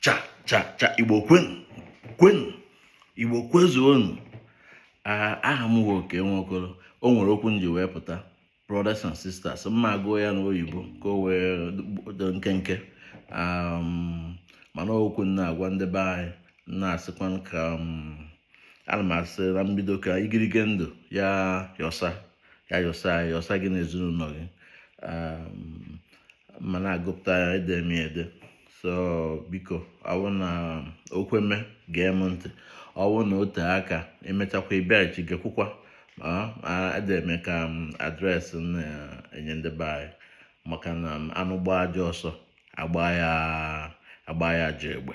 cha Igbo kwenu Igbo kwezuonu. Aha m Nwoke Nwokolo. O nwere okwu m ji wee pụta, brothers and sisters, mma agụọ ya n'oyibo ka o wee do nkenke. Mana okwu na-agwa ndị be anyị, na-asịkwa ka ana m asị na mbido ka igirige ndụ ya yọsa gị n'ezinụlọ gị. Mana agụpụta ya ede so biko ọwụ na okweme gee m ntị, ọwụ na ote aka emechakwa ịbịaghachi gekwukwa edeme ka adreesị na-enye ndị be anyị, maka na anụ gbaa aja ọsọ agba ya aja egbe.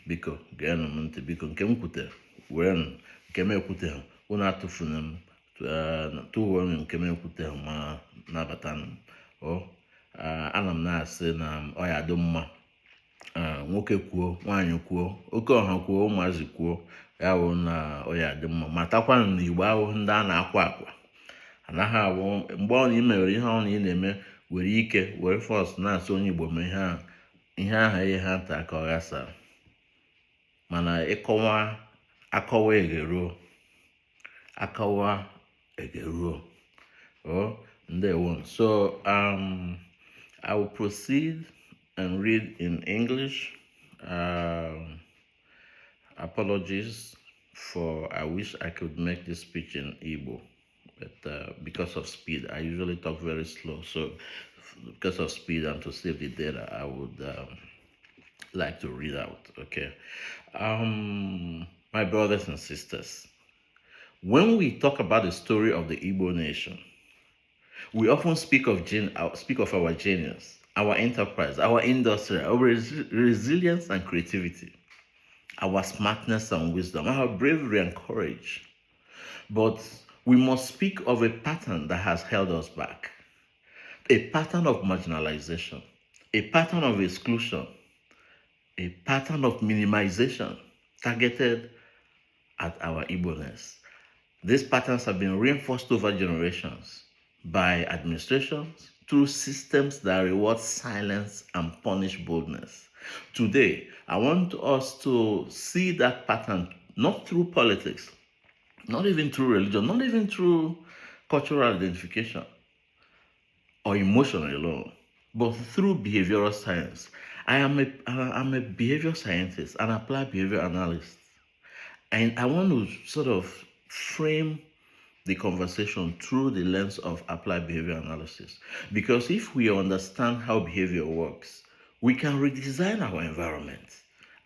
Biko geenụ m ntị, biko nke m kwutere werenụ, nke m ekwuteghị unu atụfuna m, tụwụrụ nke m ekwuteghị ma nabatanụ m. Ana m na-asị na ọ ya dị mma, nwoke kwuo, nwaanyị kwuo, oke ọha kwuo, ụmụazị kwuo, ya wụ na ọ ya dị mma. Matakwanụ na Igbo ahụ ndị a na-akwa anaghị abụ mgbe ọ na imewere ihe ọ na ị na-eme were ike were fọs na-asị onye Igbo mee ihe ahụ ihe ha nta ka ọ ghasara. Mana akọwa egeruo. Ndewo. So I will proceed and read in English. Apologies for I wish I could make this speech in Igbo, but because of speed, I usually talk very slow. So because of speed and to save the data, I would like to read out. Okay. My brothers and sisters, when we talk about the story of the Igbo nation, we often speak of our genius, our enterprise, our industry, our resilience and creativity, our smartness and wisdom, our bravery and courage. But we must speak of a pattern that has held us back, a pattern of marginalization, a pattern of exclusion, a pattern of minimization targeted at our Igbo-ness. These patterns have been reinforced over generations by administrations through systems that reward silence and punish boldness. Today, I want us to see that pattern not through politics, not even through religion, not even through cultural identification or emotion alone, but through behavioral science. I'm a behavioral scientist and applied behavior analyst, and I want to sort of frame the conversation through the lens of applied behavior analysis. Because if we understand how behavior works, we can redesign our environment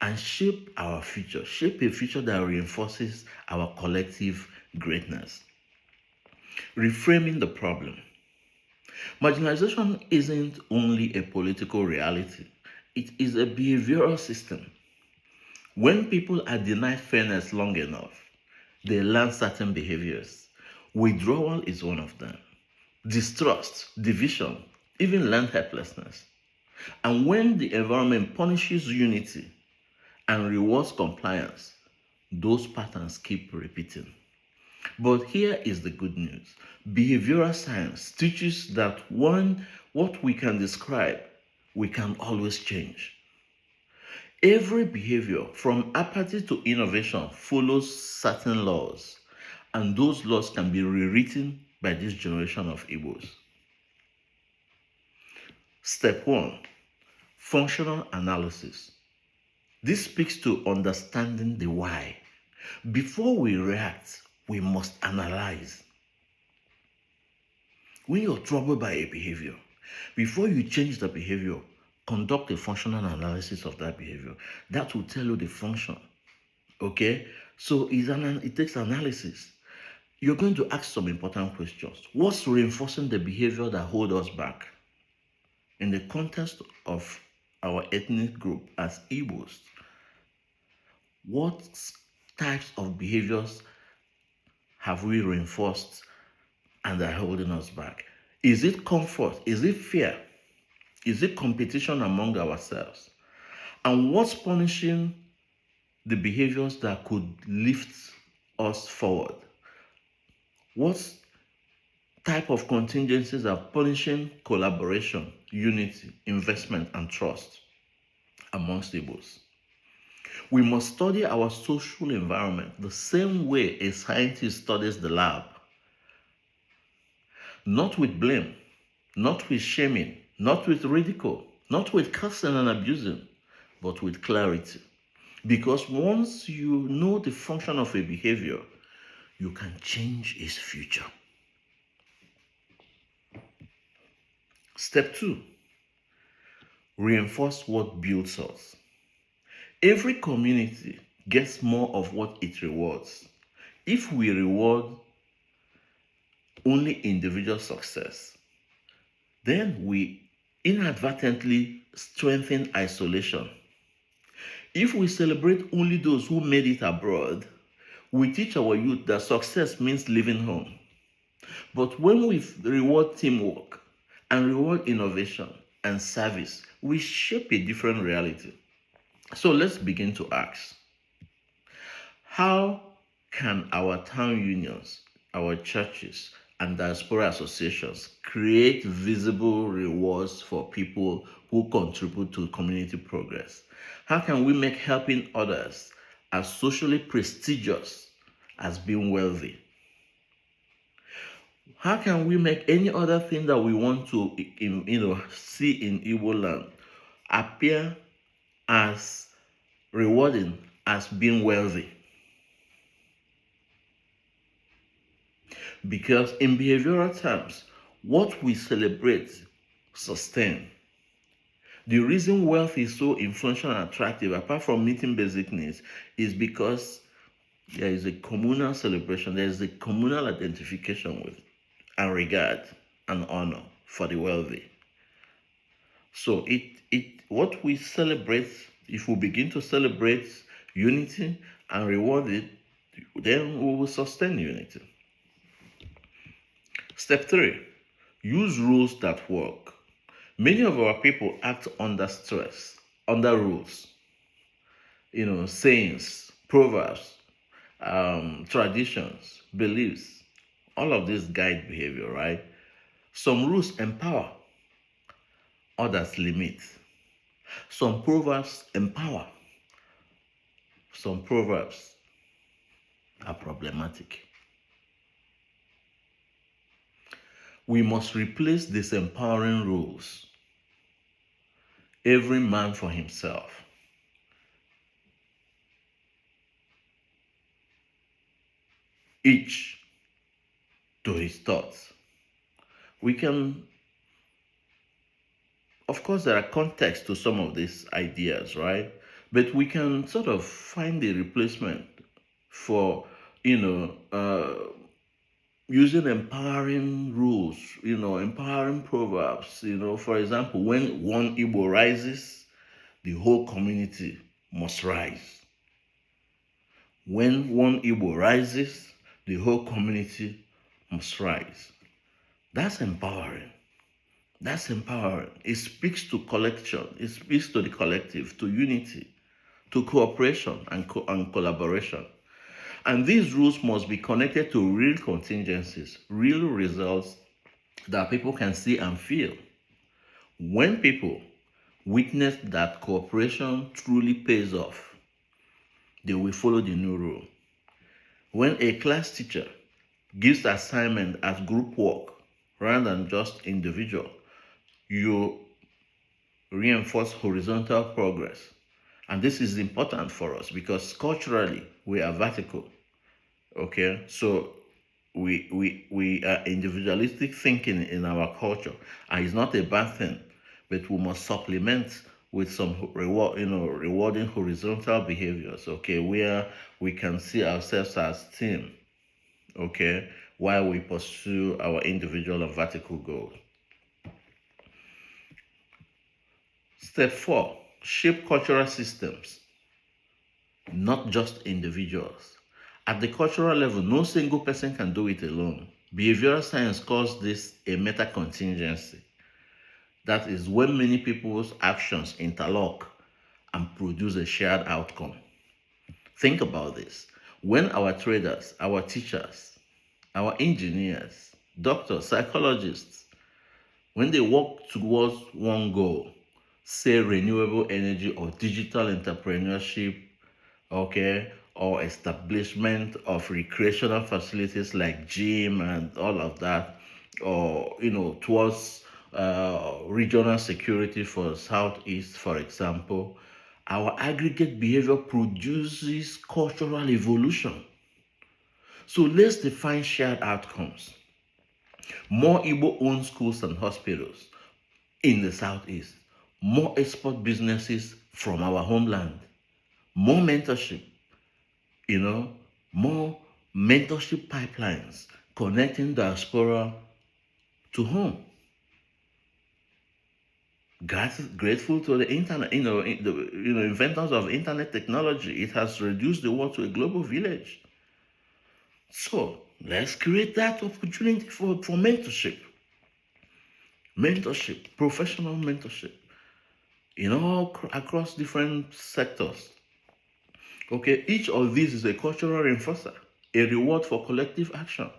and shape our future, shape a future that reinforces our collective greatness. Reframing the problem. Marginalization isn't only a political reality, it is a behavioral system. When people are denied fairness long enough, they learn certain behaviors. Withdrawal is one of them. Distrust, division, even learned helplessness. And when the environment punishes unity and rewards compliance, those patterns keep repeating. But here is the good news. Behavioral science teaches that what we can describe, we can always change. Every behavior, from apathy to innovation, follows certain laws, and those laws can be rewritten by this generation of Igbos. Step 1, functional analysis. This speaks to understanding the why. Before we react, we must analyze. When you're troubled by a behavior, before you change the behavior, conduct a functional analysis of that behavior. That will tell you the function. Okay? So it takes analysis. You're going to ask some important questions. What's reinforcing the behavior that hold us back? In the context of our ethnic group as Igbos, what types of behaviors have we reinforced and are holding us back? Is it comfort? Is it fear? Is it competition among ourselves? And what's punishing the behaviors that could lift us forward? What type of contingencies are punishing collaboration, unity, investment, and trust? amongst Igbos. We must study our social environment the same way a scientist studies the lab, not with blame, not with shaming, not with ridicule, not with cursing and abusing, but with clarity. Because once you know the function of a behavior, you can change its future. Step 2, reinforce what builds us. Every community gets more of what it rewards. If we reward only individual success, then we inadvertently strengthen isolation. If we celebrate only those who made it abroad, we teach our youth that success means leaving home. But when we reward teamwork and reward innovation and service, we shape a different reality. So let's begin to ask, how can our town unions, our churches, and diaspora associations create visible rewards for people who contribute to community progress? How can we make helping others as socially prestigious as being wealthy? How can we make any other thing that we want to see in Igbo land appear as rewarding as being wealthy? Because in behavioral terms, what we celebrate sustain. The reason wealth is so influential and attractive, apart from meeting basic needs, is because there is a communal celebration, there is a communal identification with and regard and honor for the wealthy. So what we celebrate, if we begin to celebrate unity and reward it, then we will sustain unity. Step 3, use rules that work. Many of our people act under stress, under rules, sayings, proverbs, traditions, beliefs. All of this guide behavior, right? Some rules empower, others limit. Some proverbs empower, some proverbs are problematic. We must replace disempowering rules. Every man for himself. Each to his thoughts. We can, of course, there are contexts to some of these ideas, right? But we can sort of find a replacement for, using empowering rules, empowering proverbs. For example, when one Igbo rises, the whole community must rise. When one Igbo rises, the whole community must rise. That's empowering. That's empowering. It speaks to collection. It speaks to the collective, to unity, to cooperation and collaboration. And these rules must be connected to real contingencies, real results that people can see and feel. When people witness that cooperation truly pays off, they will follow the new rule. When a class teacher gives assignment as group work rather than just individual, you reinforce horizontal progress. And this is important for us because culturally we are vertical. Okay, so we are individualistic thinking in our culture, and it's not a bad thing, but we must supplement with some rewarding horizontal behaviors. Okay, where we can see ourselves as team. Okay, while we pursue our individual and vertical goals. Step 4, shape cultural systems, not just individuals. At the cultural level, no single person can do it alone. Behavioral science calls this a meta-contingency. That is when many people's actions interlock and produce a shared outcome. Think about this. When our traders, our teachers, our engineers, doctors, psychologists, when they work towards one goal, say renewable energy or digital entrepreneurship, okay, or establishment of recreational facilities like gym and all of that, or towards regional security for Southeast, for example, our aggregate behavior produces cultural evolution. So let's define shared outcomes. More Igbo owned schools and hospitals in the Southeast, more export businesses from our homeland, more mentorship, you know, more mentorship pipelines connecting diaspora to home. Grateful to the internet, the inventors of internet technology, it has reduced the world to a global village. So let's create that opportunity for mentorship, professional mentorship, across different sectors. Okay, each of these is a cultural reinforcer, a reward for collective action.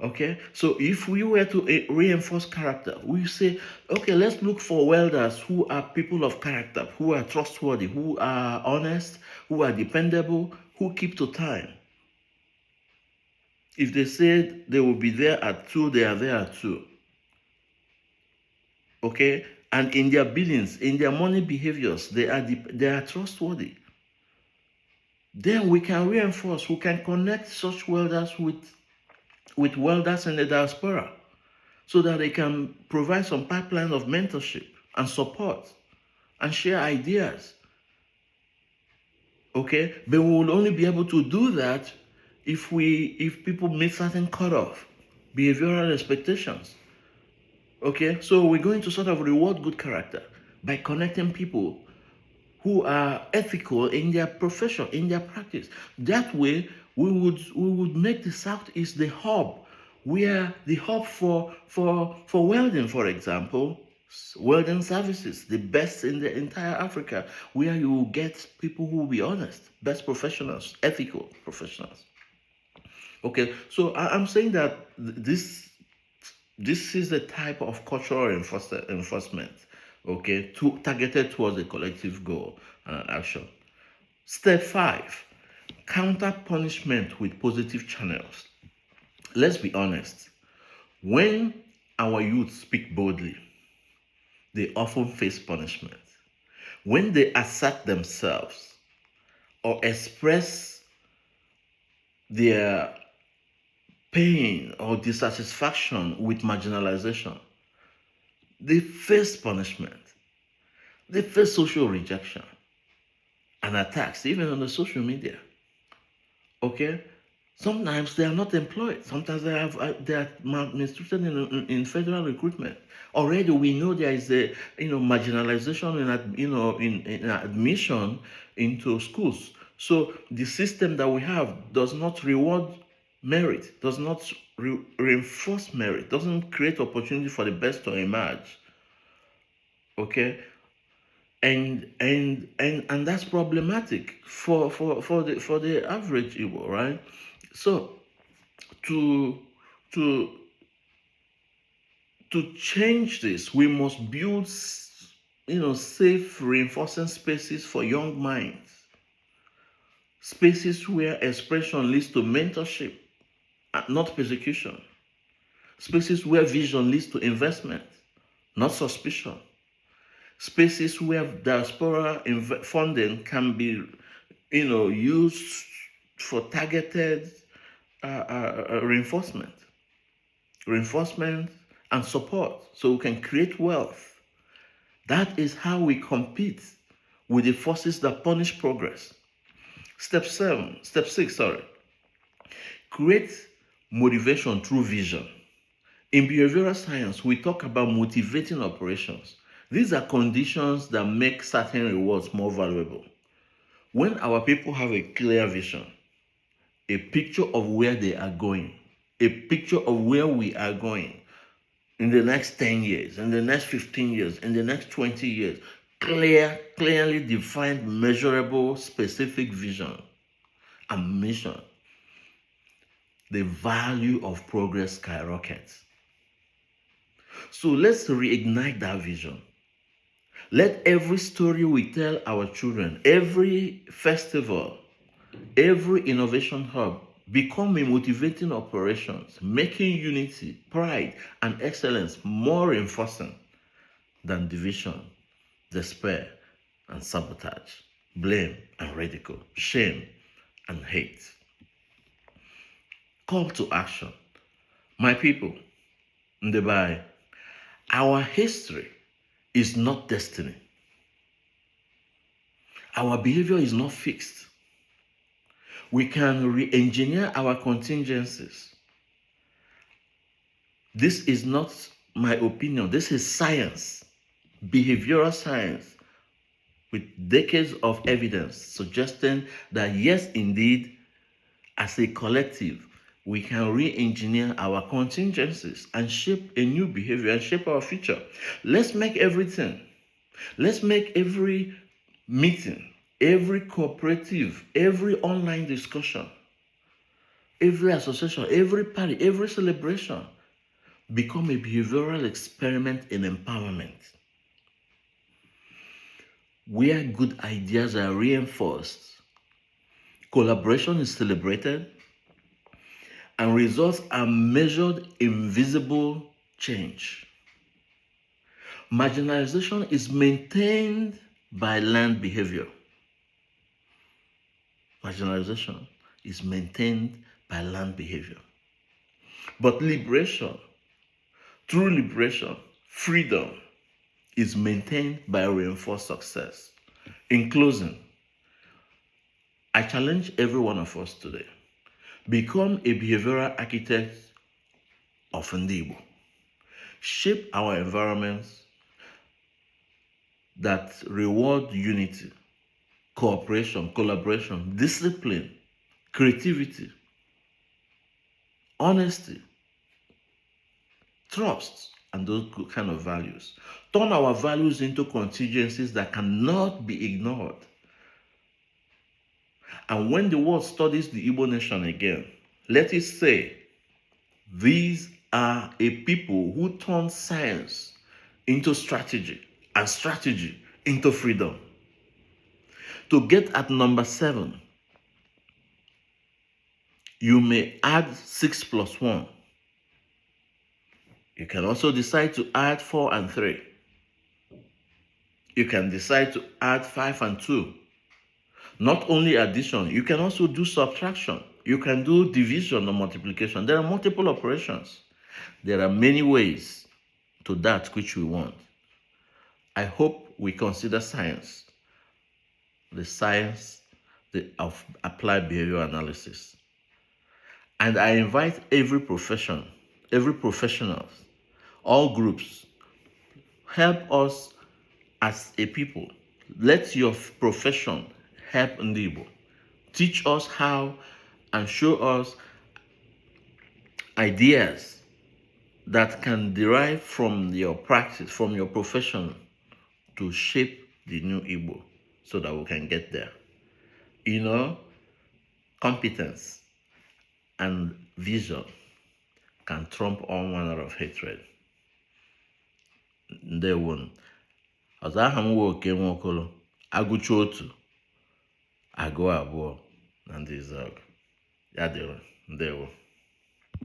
Okay, so if we were to reinforce character, we say, okay, let's look for welders who are people of character, who are trustworthy, who are honest, who are dependable, who keep to time. If they said they will be there at 2, they are there at 2. Okay, and in their billings, in their money behaviors, they are trustworthy. Then we can reinforce, we can connect such welders with welders in the diaspora so that they can provide some pipeline of mentorship and support and share ideas. Okay, but we will only be able to do that if people meet certain cutoff behavioral expectations. Okay, so we're going to sort of reward good character by connecting people who are ethical in their profession, in their practice. That way, we would make the Southeast the hub, where the hub for welding, for example, welding services, the best in the entire Africa, where you will get people who will be honest, best professionals, ethical professionals. Okay, so I'm saying that this is the type of cultural enforcement, okay, targeted towards a collective goal and action. Step 5, counter punishment with positive channels. Let's be honest. When our youth speak boldly, they often face punishment. When they assert themselves or express their pain or dissatisfaction with marginalization, they face punishment. They face social rejection and attacks, even on the social media. Okay? Sometimes they are not employed. Sometimes they are mistreated in federal recruitment. Already we know there is a marginalization in admission into schools. So the system that we have does not reward merit, does not reinforce merit, doesn't create opportunity for the best to emerge. Okay, and that's problematic for the average Igbo, right? So to to to change this, we must build safe reinforcing spaces for young minds, spaces where expression leads to mentorship, not persecution, spaces where vision leads to investment, not suspicion, spaces where diaspora funding can be used for targeted reinforcement and support, so we can create wealth. That is how we compete with the forces that punish progress. Step 6, create motivation through vision. In behavioral science, we talk about motivating operations. These are conditions that make certain rewards more valuable. When our people have a clear vision, a picture of where they are going, a picture of where we are going in the next 10 years, in the next 15 years, in the next 20 years, clearly defined, measurable, specific vision and mission, the value of progress skyrockets. So let's reignite that vision. Let every story we tell our children, every festival, every innovation hub become a motivating operations, making unity, pride, and excellence more reinforcing than division, despair, and sabotage, blame and ridicule, shame and hate. Call to action. My people, Ndebai, our history is not destiny. Our behavior is not fixed. We can re-engineer our contingencies. This is not my opinion. This is science, behavioral science, with decades of evidence suggesting that yes, indeed, as a collective, we can re-engineer our contingencies and shape a new behavior and shape our future. Let's make everything. Let's make every meeting, every cooperative, every online discussion, every association, every party, every celebration become a behavioral experiment in empowerment, where good ideas are reinforced, collaboration is celebrated, and results are measured in visible change. Marginalization is maintained by learned behavior. Marginalization is maintained by learned behavior. But liberation, true liberation, freedom, is maintained by reinforced success. In closing, I challenge every one of us today. Become a behavioral architect of Igbo. Shape our environments that reward unity, cooperation, collaboration, discipline, creativity, honesty, trust, and those kind of values. Turn our values into contingencies that cannot be ignored. And when the world studies the Igbo nation again, let it say, these are a people who turn science into strategy and strategy into freedom. To get at number 7, you may add 6 plus 1. You can also decide to add 4 and 3. You can decide to add 5 and 2. Not only addition, you can also do subtraction. You can do division or multiplication. There are multiple operations. There are many ways to that which we want. I hope we consider science, the science of applied behavior analysis. And I invite every profession, every professional, all groups, help us as a people. Let your profession help Igbo. Teach us how and show us ideas that can derive from your practice, from your profession, to shape the new Igbo so that we can get there. Competence and vision can trump all manner of hatred. Ndewo. Ọzọ aha m wee Oke Nwokolo, agụcha otu, agụ abụọ na ndị Izrel. Ya dịrị. Ndewo.